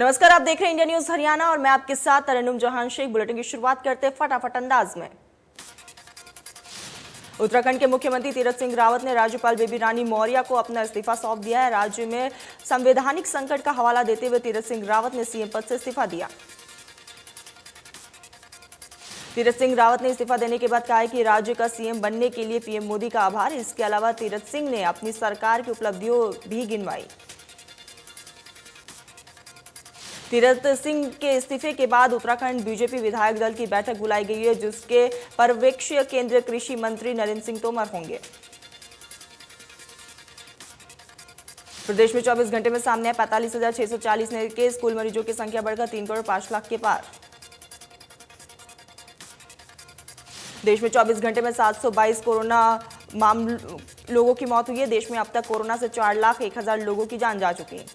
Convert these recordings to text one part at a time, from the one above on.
नमस्कार, आप देख रहे हैं इंडिया न्यूज हरियाणा और मैं आपके साथ तरन्नुम जहान शेख। बुलेटिन की शुरुआत करते हैं फटाफट अंदाज में। उत्तराखंड के मुख्यमंत्री तीरथ सिंह रावत ने राज्यपाल बेबी रानी मौर्य को अपना इस्तीफा सौंप दिया है। राज्य में संवैधानिक संकट का हवाला देते हुए तीरथ सिंह रावत ने सीएम पद से इस्तीफा दिया। तीरथ सिंह रावत ने इस्तीफा देने के बाद कहा है कि राज्य का सीएम बनने के लिए पीएम मोदी का आभार। इसके अलावा तीरथ सिंह ने अपनी सरकार की उपलब्धियों भी गिनवाई। तीरथ सिंह के इस्तीफे के बाद उत्तराखंड बीजेपी विधायक दल की बैठक बुलाई गई है, जिसके पर्यवेक्षक केंद्रीय कृषि मंत्री नरेंद्र सिंह तोमर होंगे। प्रदेश में 24 घंटे में सामने आए 45,640 नए केस। कुल मरीजों की संख्या बढ़कर 3,05,00,000 के पार। देश में 24 घंटे में 722 कोरोना लोगों की मौत हुई है। देश में अब तक कोरोना से 4,01,000 लोगों की जान जा चुकी है।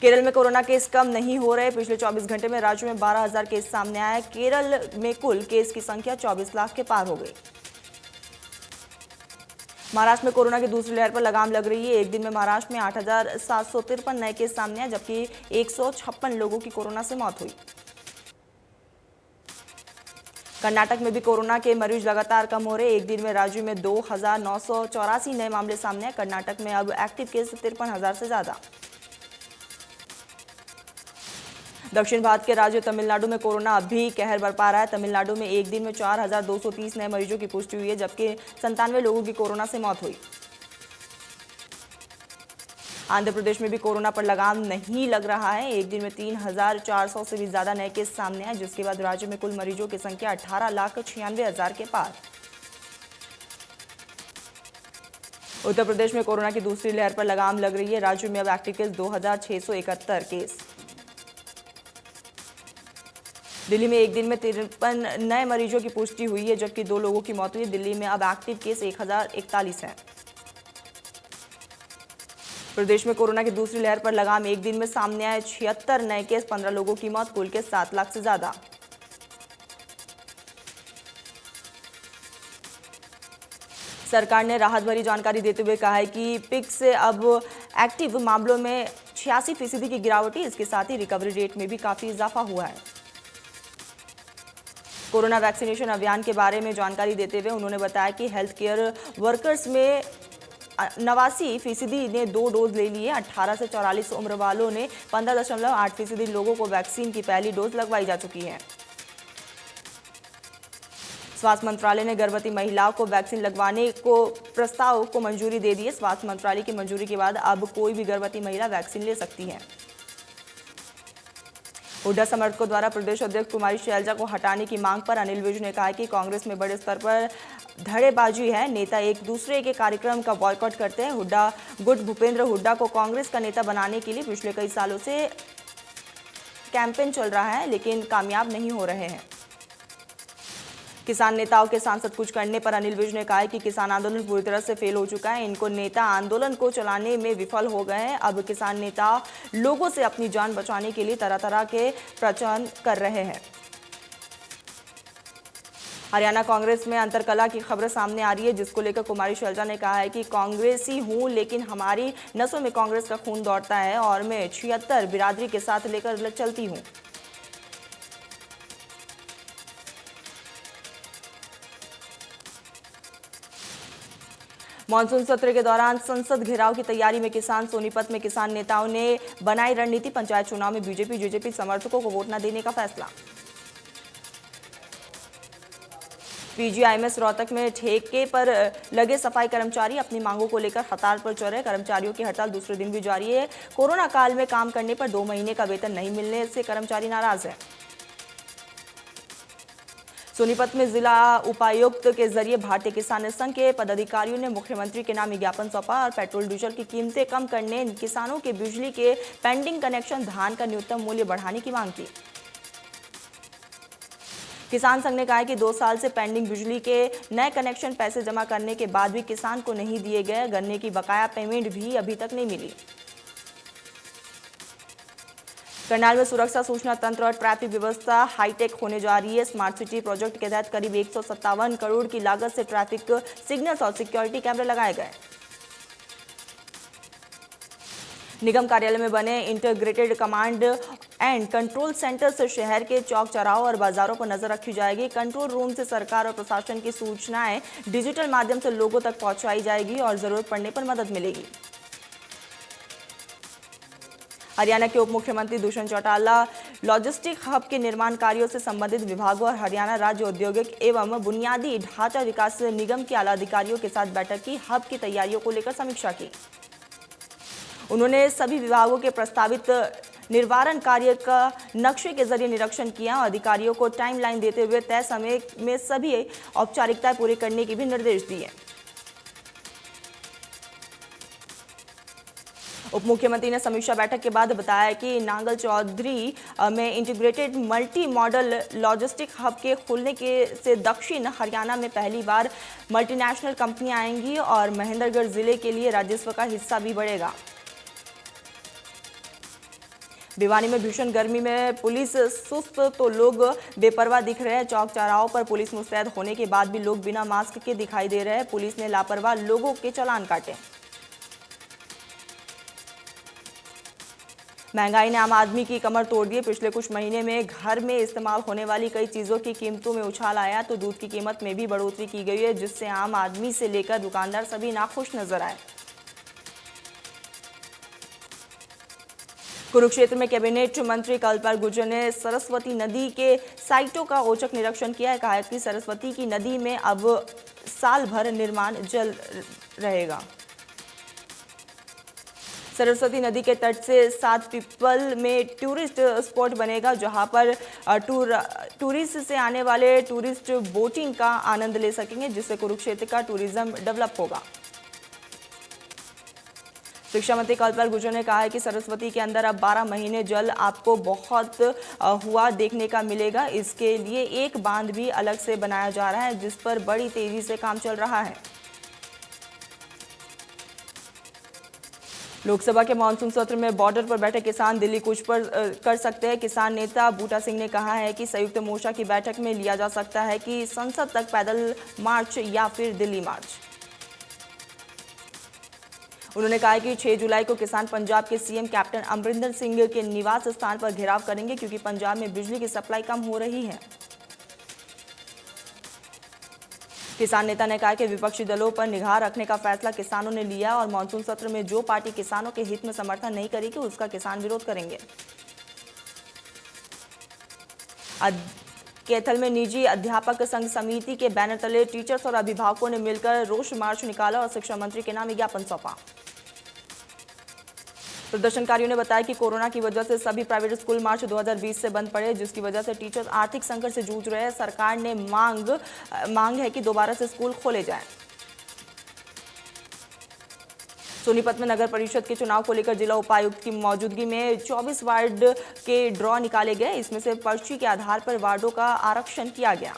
केरल में कोरोना केस कम नहीं हो रहे। पिछले 24 घंटे में राज्य में 12,000 केस सामने आए। केरल में कुल केस की संख्या 24 लाख के पार हो गई। महाराष्ट्र में कोरोना की दूसरी लहर पर लगाम लग रही है। एक दिन में महाराष्ट्र में 8,753 नए केस सामने आए, जबकि 156 लोगों की कोरोना से मौत हुई। कर्नाटक में भी कोरोना के मरीज लगातार कम हो रहे। एक दिन में राज्य में 2,984 नए मामले सामने आए। कर्नाटक में अब एक्टिव केस 53,000 से ज्यादा। दक्षिण भारत के राज्य तमिलनाडु में कोरोना अब भी कहर बरपा रहा है। तमिलनाडु में एक दिन में 4,230 नए मरीजों की पुष्टि हुई है, जबकि 97 लोगों की कोरोना से मौत हुई। आंध्र प्रदेश में भी कोरोना पर लगाम नहीं लग रहा है। एक दिन में 3,400 से भी ज्यादा नए केस सामने आए, जिसके बाद राज्य में कुल मरीजों की संख्या 18,96,000 के पार। उत्तर प्रदेश में कोरोना की दूसरी लहर पर लगाम लग रही है। राज्य में अब एक्टिव केस 2,671 केस। दिल्ली में एक दिन में 53 नए मरीजों की पुष्टि हुई है, जबकि 2 लोगों की मौत हुई। दिल्ली में अब एक्टिव केस 1,041 है। प्रदेश में कोरोना की दूसरी लहर पर लगाम। एक दिन में सामने आए 76 नए केस, 15 लोगों की मौत, कुल केस 7 लाख से ज्यादा। सरकार ने राहत भरी जानकारी देते हुए कहा है कि पीक से अब एक्टिव मामलों में 86% की गिरावट है। इसके साथ ही रिकवरी रेट में भी काफी इजाफा हुआ है। कोरोना वैक्सीनेशन अभियान के बारे में जानकारी देते हुए उन्होंने बताया कि हेल्थ केयर वर्कर्स में 89% ने 2 डोज ले लिए। 18 से 44 उम्र वालों ने 15.8% लोगों को वैक्सीन की पहली डोज लगवाई जा चुकी है। स्वास्थ्य मंत्रालय ने गर्भवती महिलाओं को वैक्सीन लगवाने को प्रस्ताव को मंजूरी दे दी है। स्वास्थ्य मंत्रालय की मंजूरी के बाद अब कोई भी गर्भवती महिला वैक्सीन ले सकती है। हुड्डा समर्थकों द्वारा प्रदेश अध्यक्ष कुमारी शैलजा को हटाने की मांग पर अनिल विज ने कहा कि कांग्रेस में बड़े स्तर पर धड़ेबाजी है। नेता एक दूसरे के कार्यक्रम का बॉयकॉट करते हैं। हुड्डा गुट भूपेंद्र हुड्डा को कांग्रेस का नेता बनाने के लिए पिछले कई सालों से कैंपेन चल रहा है, लेकिन कामयाब नहीं हो रहे हैं। किसान नेताओं के सांसद कुछ करने पर अनिल विज ने कहा है कि किसान आंदोलन पूरी तरह से फेल हो चुका है। इनको नेता आंदोलन को चलाने में विफल हो गए हैं। अब किसान नेता लोगों से अपनी जान बचाने के लिए तरह तरह के प्रचार कर रहे हैं। हरियाणा कांग्रेस में अंतरकलह की खबर सामने आ रही है, जिसको लेकर कुमारी शैलजा ने कहा है कि कांग्रेसी हूं, लेकिन हमारी नसों में कांग्रेस का खून दौड़ता है और मैं 76 बिरादरी के साथ लेकर चलती हूं। मानसून सत्र के दौरान संसद घेराव की तैयारी में किसान। सोनीपत में किसान नेताओं ने बनाई रणनीति। पंचायत चुनाव में बीजेपी जेजेपी समर्थकों को वोट न देने का फैसला। पीजीआईएमएस रोहतक में ठेके पर लगे सफाई कर्मचारी अपनी मांगों को लेकर हड़ताल पर चल रहे। कर्मचारियों की हड़ताल दूसरे दिन भी जारी है। कोरोना काल में काम करने पर 2 महीने का वेतन नहीं मिलने से कर्मचारी नाराज है। सोनीपत में जिला उपायुक्त के जरिए भारतीय किसान संघ के पदाधिकारियों ने मुख्यमंत्री के नाम ज्ञापन सौंपा और पेट्रोल डीजल की कीमतें कम करने, किसानों के बिजली के पेंडिंग कनेक्शन, धान का न्यूनतम मूल्य बढ़ाने की मांग की। किसान संघ ने कहा है कि 2 साल से पेंडिंग बिजली के नए कनेक्शन पैसे जमा करने के बाद भी किसान को नहीं दिए गए। गन्ने की बकाया पेमेंट भी अभी तक नहीं मिली। करनाल में सुरक्षा सूचना तंत्र और ट्रैफिक व्यवस्था हाईटेक होने जा रही है। स्मार्ट सिटी प्रोजेक्ट के तहत करीब 157 करोड़ की लागत से ट्रैफिक सिग्नल्स और सिक्योरिटी कैमरे लगाए गए। निगम कार्यालय में बने integrated command and control centre से शहर के चौक चौराहों और बाजारों पर नजर रखी जाएगी। कंट्रोल रूम से सरकार और प्रशासन की सूचनाएं डिजिटल माध्यम से लोगों तक पहुंचाई जाएगी और जरूरत पड़ने पर मदद मिलेगी। हरियाणा के उप मुख्यमंत्री दुष्यंत चौटाला लॉजिस्टिक हब के निर्माण कार्यों से संबंधित विभागों और हरियाणा राज्य औद्योगिक एवं बुनियादी ढांचा विकास निगम के आला अधिकारियों के साथ बैठक की। हब की तैयारियों को लेकर समीक्षा की। उन्होंने सभी विभागों के प्रस्तावित निर्माण कार्य का नक्शे के जरिए निरीक्षण किया और अधिकारियों को टाइमलाइन देते हुए तय समय में सभी औपचारिकताएं पूरी करने के भी निर्देश दिए। उप मुख्यमंत्री ने समीक्षा बैठक के बाद बताया कि नांगल चौधरी में integrated multi modal logistic hub के खुलने से दक्षिण हरियाणा में पहली बार मल्टीनेशनल कंपनियां आएंगी और महेंद्रगढ़ जिले के लिए राजस्व का हिस्सा भी बढ़ेगा। भिवानी में भीषण गर्मी में पुलिस सुस्त तो लोग बेपरवाह दिख रहे हैं। चौक चौराहों पर पुलिस मुस्तैद होने के बाद भी लोग बिना मास्क के दिखाई दे रहे हैं। पुलिस ने लापरवाह लोगों के चालान काटे। महंगाई ने आम आदमी की कमर तोड़ दी। पिछले कुछ महीने में घर में इस्तेमाल होने वाली कई चीजों की कीमतों में उछाल आया तो दूध की कीमत में भी बढ़ोतरी की गई है, जिससे आम आदमी से लेकर दुकानदार सभी नाखुश नजर आए। कुरुक्षेत्र में कैबिनेट मंत्री कल्पपाल गुर्जर ने सरस्वती नदी के साइटों का औचक निरीक्षण किया है। कहा कि सरस्वती की नदी में अब साल भर निर्माण जल रहेगा। सरस्वती नदी के तट से 7 पीपल में टूरिस्ट स्पॉट बनेगा, जहां पर टूरिस्ट से आने वाले टूरिस्ट बोटिंग का आनंद ले सकेंगे, जिससे कुरुक्षेत्र का टूरिज्म डेवलप होगा। शिक्षा मंत्री कल्पपाल गुर्जर ने कहा है कि सरस्वती के अंदर अब 12 महीने जल आपको बहुत हुआ देखने का मिलेगा। इसके लिए एक बांध भी अलग से बनाया जा रहा है, जिस पर बड़ी तेजी से काम चल रहा है। लोकसभा के मानसून सत्र में बॉर्डर पर बैठे किसान दिल्ली कूच पर कर सकते हैं। किसान नेता बूटा सिंह ने कहा है कि संयुक्त मोर्चा की बैठक में लिया जा सकता है कि संसद तक पैदल मार्च या फिर दिल्ली मार्च। उन्होंने कहा कि 6 जुलाई को किसान पंजाब के सीएम कैप्टन अमरिंदर सिंह के निवास स्थान पर घेराव करेंगे, क्योंकि पंजाब में बिजली की सप्लाई कम हो रही है। किसान नेता ने कहा कि विपक्षी दलों पर निगाह रखने का फैसला किसानों ने लिया और मानसून सत्र में जो पार्टी किसानों के हित में समर्थन नहीं करेगी उसका किसान विरोध करेंगे। कैथल में निजी अध्यापक संघ समिति के बैनर तले टीचर्स और अभिभावकों ने मिलकर रोष मार्च निकाला और शिक्षा मंत्री के नाम ज्ञापन सौंपा। प्रदर्शनकारियों ने बताया कि कोरोना की वजह से सभी प्राइवेट स्कूल मार्च 2020 से बंद पड़े, जिसकी वजह से टीचर्स आर्थिक संकट से जूझ रहे हैं। सरकार ने मांग है कि दोबारा से स्कूल खोले जाएं। सोनीपत में नगर परिषद के चुनाव को लेकर जिला उपायुक्त की मौजूदगी में 24 वार्ड के ड्रॉ निकाले गए। इसमें से पर्ची के आधार पर वार्डों का आरक्षण किया गया।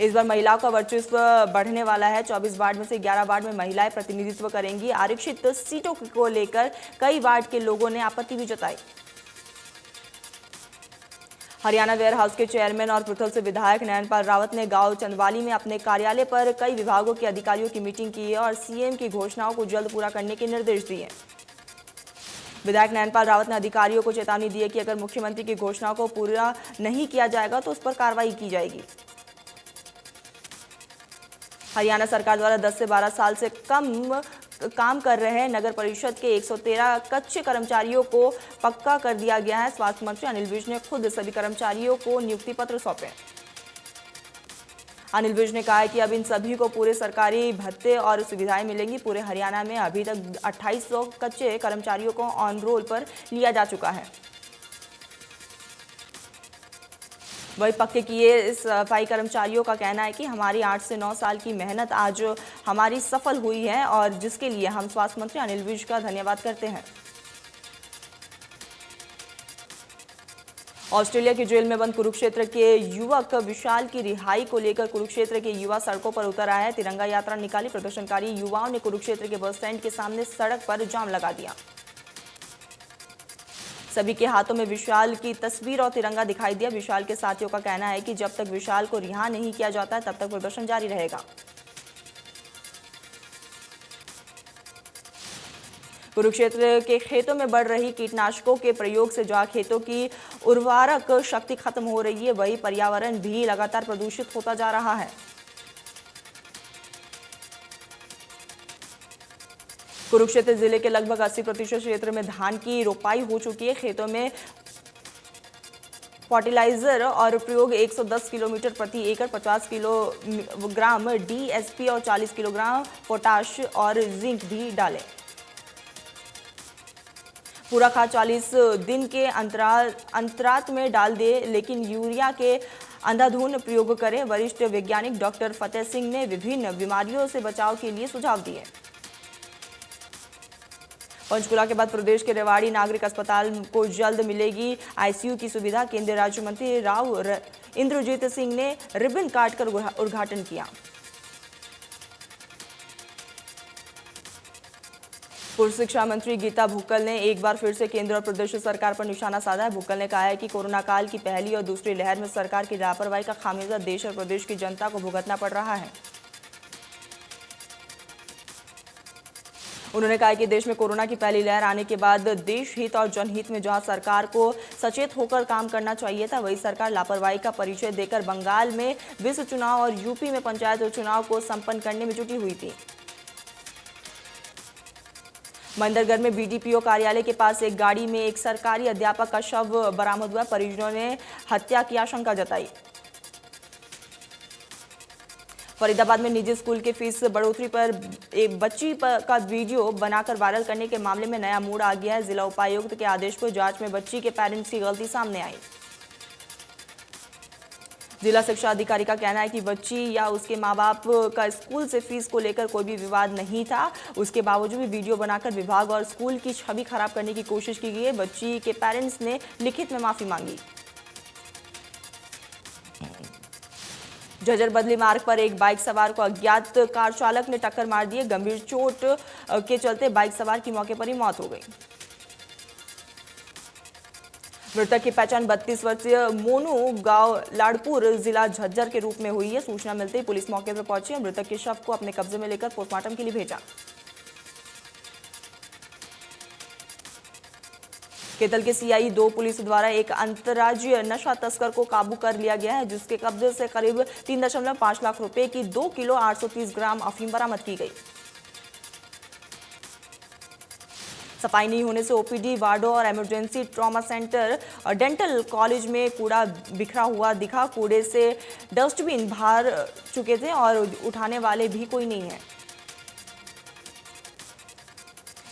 इस बार महिलाओं का वर्चस्व बढ़ने वाला है। 24 वार्ड में से 11 वार्ड में महिलाएं प्रतिनिधित्व करेंगी। आरक्षित सीटों को लेकर कई वार्ड के लोगों ने आपत्ति भी जताई। हरियाणा वेयर हाउस के चेयरमैन और पृथल से विधायक नयनपाल रावत ने गांव चंदवाली में अपने कार्यालय पर कई विभागों के अधिकारियों की मीटिंग की है और सीएम की घोषणाओं को जल्द पूरा करने के निर्देश दिए। विधायक नयनपाल रावत ने अधिकारियों को चेतावनी दी है कि अगर मुख्यमंत्री की घोषणाओं को पूरा नहीं किया जाएगा तो उस पर कार्रवाई की जाएगी। हरियाणा सरकार द्वारा 10 से 12 साल से कम काम कर रहे हैं नगर परिषद के 113 कच्चे कर्मचारियों को पक्का कर दिया गया है। स्वास्थ्य मंत्री अनिल विज ने खुद सभी कर्मचारियों को नियुक्ति पत्र सौंपे। अनिल विज ने कहा है कि अब इन सभी को पूरे सरकारी भत्ते और सुविधाएं मिलेंगी। पूरे हरियाणा में अभी तक 2800 कच्चे कर्मचारियों को ऑन रोल पर लिया जा चुका है। वही पक्के किए सफाई कर्मचारियों का कहना है कि हमारी 8 से 9 साल की मेहनत आज हमारी सफल हुई है और जिसके लिए हम स्वास्थ्य मंत्री अनिल विज का धन्यवाद करते हैं। ऑस्ट्रेलिया की जेल में बंद कुरुक्षेत्र के युवक विशाल की रिहाई को लेकर कुरुक्षेत्र के युवा सड़कों पर उतर आए हैं। तिरंगा यात्रा निकाली। प्रदर्शनकारी युवाओं ने कुरुक्षेत्र के बस स्टैंड के सामने सड़क पर जाम लगा दिया। सभी के हाथों में विशाल की तस्वीर और तिरंगा दिखाई दिया। विशाल के साथियों का कहना है कि जब तक विशाल को रिहा नहीं किया जाता तब तक प्रदर्शन जारी रहेगा। कुरुक्षेत्र के खेतों में बढ़ रही कीटनाशकों के प्रयोग से जहां खेतों की उर्वरक शक्ति खत्म हो रही है, वहीं पर्यावरण भी लगातार प्रदूषित होता जा रहा है। कुरुक्षेत्र जिले के लगभग 80% क्षेत्र में धान की रोपाई हो चुकी है। खेतों में फर्टिलाइजर और प्रयोग 110 किलोमीटर प्रति एकड़, 50 किलोग्राम डीएसपी और 40 किलोग्राम पोटाश और जिंक भी डालें। पूरा खाद 40 दिन के अंतराल में डाल दे, लेकिन यूरिया के अंधाधुंध प्रयोग करें। वरिष्ठ वैज्ञानिक डॉक्टर फतेह सिंह ने विभिन्न बीमारियों से बचाव के लिए सुझाव दिए। पंचकुला के बाद प्रदेश के रेवाड़ी नागरिक अस्पताल को जल्द मिलेगी आईसीयू की सुविधा। केंद्रीय राज्य मंत्री राव इंद्रजीत सिंह ने रिबन काटकर उद्घाटन किया। पूर्व शिक्षा मंत्री गीता भुक्कल ने एक बार फिर से केंद्र और प्रदेश सरकार पर निशाना साधा है। भुक्कल ने कहा है कि कोरोना काल की पहली और दूसरी लहर में सरकार की लापरवाही का खामियाजा देश और प्रदेश की जनता को भुगतना पड़ रहा है। उन्होंने कहा कि देश में कोरोना की पहली लहर आने के बाद देश हित और जनहित में जहां सरकार को सचेत होकर काम करना चाहिए था, वही सरकार लापरवाही का परिचय देकर बंगाल में विश्व चुनाव और यूपी में पंचायत चुनाव को संपन्न करने में जुटी हुई थी। मंदरगढ़ में बीडीपीओ कार्यालय के पास एक गाड़ी में एक सरकारी अध्यापक का शव बरामद हुआ। परिजनों ने हत्या की आशंका जताई। फरीदाबाद में निजी स्कूल के फीस बढ़ोतरी पर एक बच्ची का वीडियो बनाकर वायरल करने के मामले में नया मोड़ आ गया है। जिला उपायुक्त के आदेश पर जांच में बच्ची के पेरेंट्स की गलती सामने आई। जिला शिक्षा अधिकारी का कहना है कि बच्ची या उसके मां बाप का स्कूल से फीस को लेकर कोई भी विवाद नहीं था। उसके बावजूद भी वीडियो बनाकर विभाग और स्कूल की छवि खराब करने की कोशिश की गई है। बच्ची के पेरेंट्स ने लिखित में माफी मांगी। झज्जर बदली मार्ग पर एक बाइक सवार को अज्ञात कार चालक ने टक्कर मार दी। गंभीर चोट के चलते बाइक सवार की मौके पर ही मौत हो गई। मृतक की पहचान 32 वर्षीय मोनू गांव लाड़पुर जिला झज्जर के रूप में हुई है। सूचना मिलते ही पुलिस मौके पर पहुंची और मृतक के शव को अपने कब्जे में लेकर पोस्टमार्टम के लिए भेजा। केतल के सीआई 2 पुलिस द्वारा एक अंतर्राज्यीय नशा तस्कर को काबू कर लिया गया है, जिसके कब्जे से करीब 3.5 लाख रुपए की 2 किलो 830 ग्राम अफीम बरामद की गई। सफाई नहीं होने से ओपीडी वार्डों और इमरजेंसी ट्रॉमा सेंटर और डेंटल कॉलेज में कूड़ा बिखरा हुआ दिखा। कूड़े से डस्टबिन भर चुके थे और उठाने वाले भी कोई नहीं है।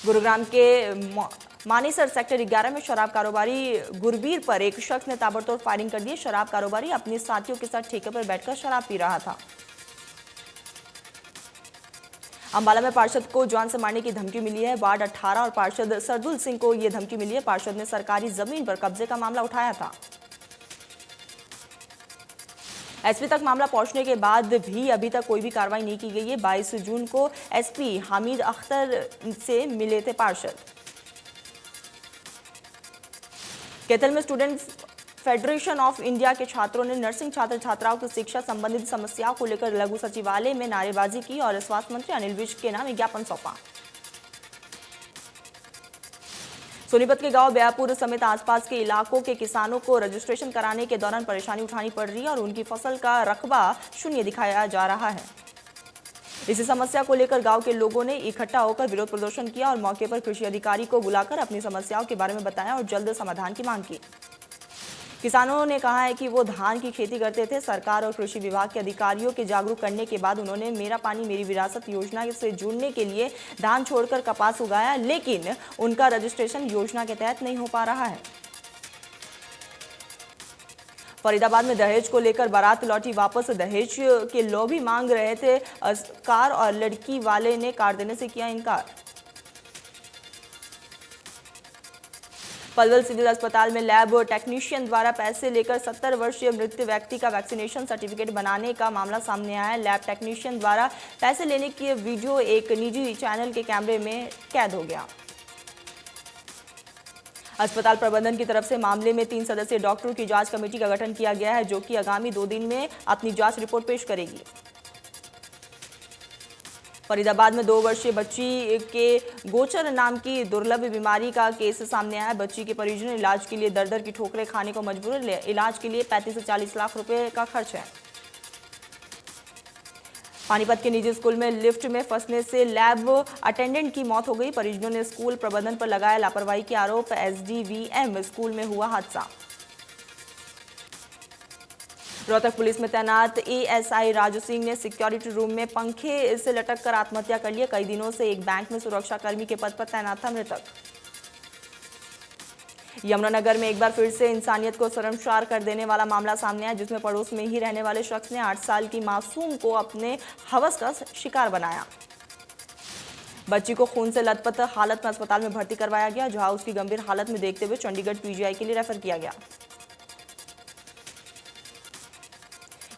गुरुग्राम के मानेसर सेक्टर 11 में शराब कारोबारी गुरबीर पर एक शख्स ने ताबड़तोड़ फायरिंग कर दी। शराब कारोबारी अपने साथियों के साथ ठेके पर बैठकर शराब पी रहा था। अंबाला में पार्षद को जान से मारने की धमकी मिली है। वार्ड 18 और पार्षद सरदुल सिंह को यह धमकी मिली है। पार्षद ने सरकारी जमीन पर कब्जे का मामला उठाया था। एसपी तक मामला पहुंचने के बाद भी अभी तक कोई भी कार्रवाई नहीं की गई है। 22 जून को एसपी हामिद अख्तर से मिले थे पार्षद। कैथल में स्टूडेंट फेडरेशन ऑफ इंडिया के छात्रों ने नर्सिंग छात्र छात्राओं की शिक्षा संबंधित समस्याओं को लेकर लघु सचिवालय में नारेबाजी की और स्वास्थ्य मंत्री अनिल विज के नाम ज्ञापन सौंपा। सोनीपत के गांव ब्यापुर समेत आसपास के इलाकों के किसानों को रजिस्ट्रेशन कराने के दौरान परेशानी उठानी पड़ रही है और उनकी फसल का रकबा शून्य दिखाया जा रहा है। इसी समस्या को लेकर गांव के लोगों ने इकट्ठा होकर विरोध प्रदर्शन किया और मौके पर कृषि अधिकारी को बुलाकर अपनी समस्याओं के बारे में बताया और जल्द समाधान की मांग की। किसानों ने कहा है कि वो धान की खेती करते थे। सरकार और कृषि विभाग के अधिकारियों के जागरूक करने के बाद उन्होंने मेरा पानी मेरी विरासत योजना से जुड़ने के लिए धान छोड़कर कपास उगाया, लेकिन उनका रजिस्ट्रेशन योजना के तहत नहीं हो पा रहा है। फरीदाबाद में दहेज को लेकर बारात लौटी वापस। दहेज के लोग भी मांग रहे थे कार और लड़की वाले ने कार देने से किया इनकार। पलवल सिविल अस्पताल में लैब टेक्नीशियन द्वारा पैसे लेकर 70 वर्षीय मृत व्यक्ति का वैक्सीनेशन सर्टिफिकेट बनाने का मामला सामने आया है। लैब टेक्नीशियन द्वारा पैसे लेने की वीडियो एक निजी चैनल के कैमरे में कैद हो गया। अस्पताल प्रबंधन की तरफ से मामले में 3 सदस्यीय डॉक्टरों की जांच कमेटी का गठन किया गया है, जो कि आगामी 2 दिन में अपनी जांच रिपोर्ट पेश करेगी। फरीदाबाद में 2 वर्षीय बच्ची के गोचर नाम की दुर्लभ बीमारी का केस सामने आया है। बच्ची के परिजन इलाज के लिए दर-दर की ठोकरें खाने को मजबूर है। इलाज के लिए 35 से 40 लाख रुपए का खर्च है। पानीपत के निजी स्कूल में लिफ्ट में फंसने से लैब अटेंडेंट की मौत हो गई। परिजनों ने स्कूल प्रबंधन पर लगाया लापरवाही के आरोप। एसडीवीएम स्कूल में हुआ हादसा। रोहतक पुलिस में तैनात एएसआई राजू सिंह ने सिक्योरिटी रूम में पंखे से लटक कर आत्महत्या कर लिया। कई दिनों से एक बैंक में सुरक्षा कर्मी के पद पर तैनात था मृतक। यमुनानगर में एक बार फिर से इंसानियत को शर्मसार कर देने वाला मामला सामने आया, जिसमें पड़ोस में ही रहने वाले शख्स ने 8 साल की मासूम को अपने हवस का शिकार बनाया। बच्ची को खून से लथपथ हालत में अस्पताल में भर्ती करवाया गया, जहां उसकी गंभीर हालत में देखते हुए चंडीगढ़ पीजीआई के लिए रेफर किया गया।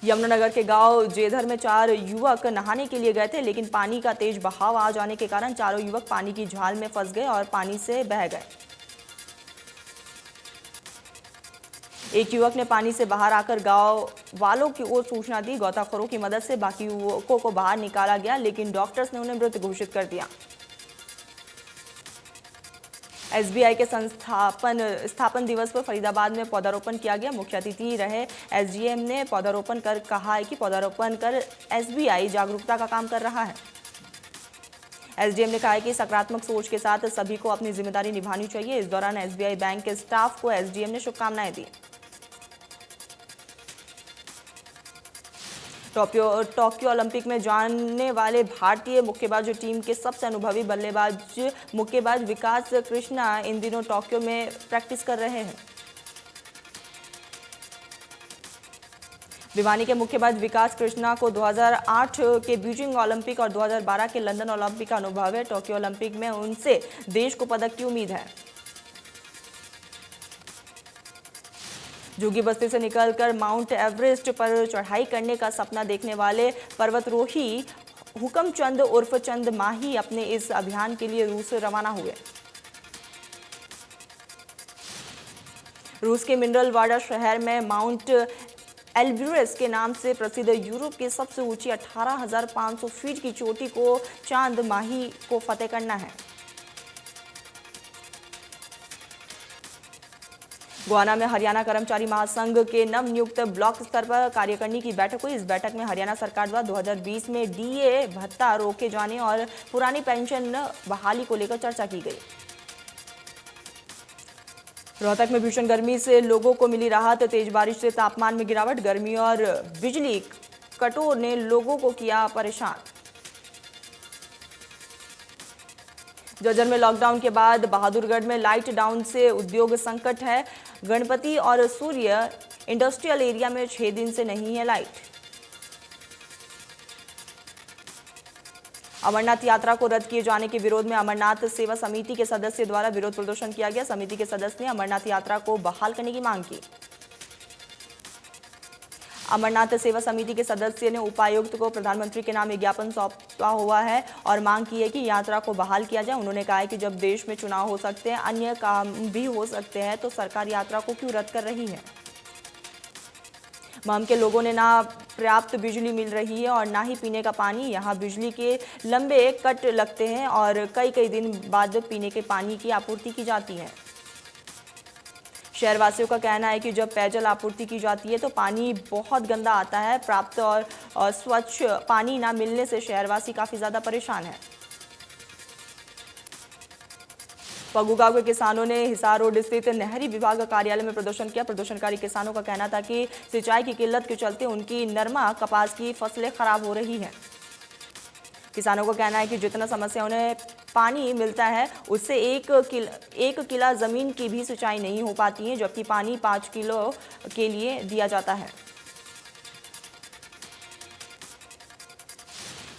यमुनानगर के गांव जेधर में 4 युवक नहाने के लिए गए थे, लेकिन पानी का तेज बहाव आ जाने के कारण चारों युवक पानी की झाल में फंस गए और पानी से बह गए। एक युवक ने पानी से बाहर आकर गांव वालों की ओर सूचना दी। गोताखोरों की मदद से बाकी युवकों को बाहर निकाला गया, लेकिन डॉक्टर्स ने उन्हें मृत घोषित कर दिया। एसबीआई के स्थापन दिवस पर फरीदाबाद में पौधारोपण किया गया। मुख्य अतिथि रहे एसडीएम ने पौधारोपण कर कहा है कि पौधारोपण कर एसबीआई जागरूकता का काम कर रहा है। एसडीएम ने कहा है कि सकारात्मक सोच के साथ सभी को अपनी जिम्मेदारी निभानी चाहिए। इस दौरान एसबीआई बैंक के स्टाफ को एसडीएम ने शुभकामनाएं दी। टोक्यो ओलंपिक में जाने वाले भारतीय मुक्केबाज टीम के सबसे अनुभवी बल्लेबाज मुक्केबाज विकास कृष्णा इन दिनों टोक्यो में प्रैक्टिस कर रहे हैं। भिवानी के मुक्केबाज विकास कृष्णा को 2008 के बीजिंग ओलंपिक और 2012 के लंदन ओलंपिक का अनुभव है। टोक्यो ओलंपिक में उनसे देश को पदक की उम्मीद है। झुग्गी-बस्ती से निकलकर माउंट एवरेस्ट पर चढ़ाई करने का सपना देखने वाले पर्वतारोही हुकमचंद उर्फ चंद माही अपने इस अभियान के लिए रूस रवाना हुए। रूस के मिनरल वाडा शहर में माउंट एल्ब्रुस के नाम से प्रसिद्ध यूरोप की सबसे ऊंची 18,500 फीट की चोटी को चांद माही को फतेह करना है। गोवाना में हरियाणा कर्मचारी महासंघ के नवनियुक्त ब्लॉक स्तर पर कार्यकारिणी की बैठक हुई। इस बैठक में हरियाणा सरकार द्वारा 2020 में डीए भत्ता रोके जाने और पुरानी पेंशन बहाली को लेकर चर्चा की गई। रोहतक में भीषण गर्मी से लोगों को मिली राहत। तेज बारिश से तापमान में गिरावट। गर्मी और बिजली कटों ने लोगों को किया परेशान। जज्जर में लॉकडाउन के बाद बहादुरगढ़ में लाइट डाउन से उद्योग संकट है। गणपति और सूर्य इंडस्ट्रियल एरिया में 6 दिन से नहीं है लाइट। अमरनाथ यात्रा को रद्द किए जाने के विरोध में अमरनाथ सेवा समिति के सदस्य द्वारा विरोध प्रदर्शन किया गया। समिति के सदस्य ने अमरनाथ यात्रा को बहाल करने की मांग की। अमरनाथ सेवा समिति के सदस्य ने उपायुक्त को प्रधानमंत्री के नाम ज्ञापन सौंपा हुआ है और मांग की है कि यात्रा को बहाल किया जाए। उन्होंने कहा है कि जब देश में चुनाव हो सकते हैं, अन्य काम भी हो सकते हैं, तो सरकार यात्रा को क्यों रद्द कर रही है। महम के लोगों ने ना पर्याप्त बिजली मिल रही है और ना ही पीने का पानी। यहाँ बिजली के लंबे कट लगते हैं और कई दिन बाद पीने के पानी की आपूर्ति की जाती है। शहरवासियों का कहना है कि जब पेयजल आपूर्ति की जाती है तो पानी बहुत गंदा आता है। प्राप्त और स्वच्छ पानी ना मिलने से शहरवासी काफ़ी ज़्यादा परेशान है। पग्गू गांव के किसानों ने हिसार रोड स्थित नहरी विभाग कार्यालय में प्रदर्शन किया। प्रदर्शनकारी किसानों का कहना था कि सिंचाई की किल्लत के चलते उनकी नरमा कपास की फसलें खराब हो रही हैं। किसानों का कहना है कि जितना समस्या उन्हें पानी मिलता है उससे एक किला ज़मीन की भी सिंचाई नहीं हो पाती है, जबकि पानी 5 किलो के लिए दिया जाता है।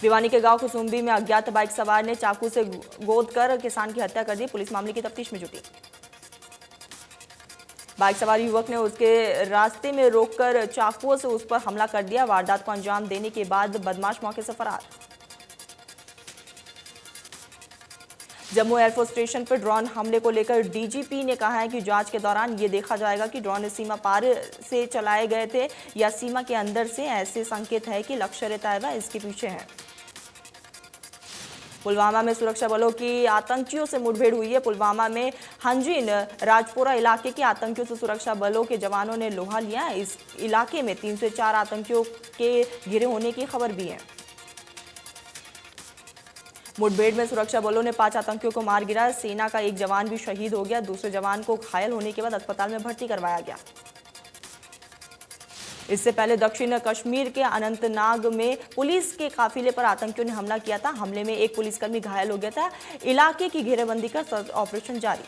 भिवानी के गांव कुसुम्बी में अज्ञात बाइक सवार ने चाकू से गोद कर किसान की हत्या कर दी। पुलिस मामले की तफ्तीश में जुटी। बाइक सवार युवक ने उसके रास्ते में रोककर चाकुओं से उस पर हमला कर दिया। वारदात को अंजाम देने के बाद बदमाश मौके से फरार। जम्मू एयरफोर्स स्टेशन पर ड्रोन हमले को लेकर डीजीपी ने कहा है कि जांच के दौरान ये देखा जाएगा कि ड्रोन सीमा पार से चलाए गए थे या सीमा के अंदर से। ऐसे संकेत है कि लश्कर-ए-तैयबा इसके पीछे है। पुलवामा में सुरक्षा बलों की आतंकियों से मुठभेड़ हुई है। पुलवामा में हंजीन राजपुरा इलाके के आतंकियों से सुरक्षा बलों के जवानों ने लोहा लिया है। इस इलाके में 3 से 4 आतंकियों के घिरे होने की खबर भी है। मुठभेड़ में सुरक्षा बलों ने 5 आतंकियों को मार गिराया। सेना का एक जवान भी शहीद हो गया। दूसरे जवान को घायल होने के बाद अस्पताल में भर्ती करवाया गया। इससे पहले दक्षिण कश्मीर के अनंतनाग में पुलिस के काफिले पर आतंकियों ने हमला किया था। हमले में एक पुलिसकर्मी घायल हो गया था। इलाके की घेरेबंदी कर सर्च ऑपरेशन जारी।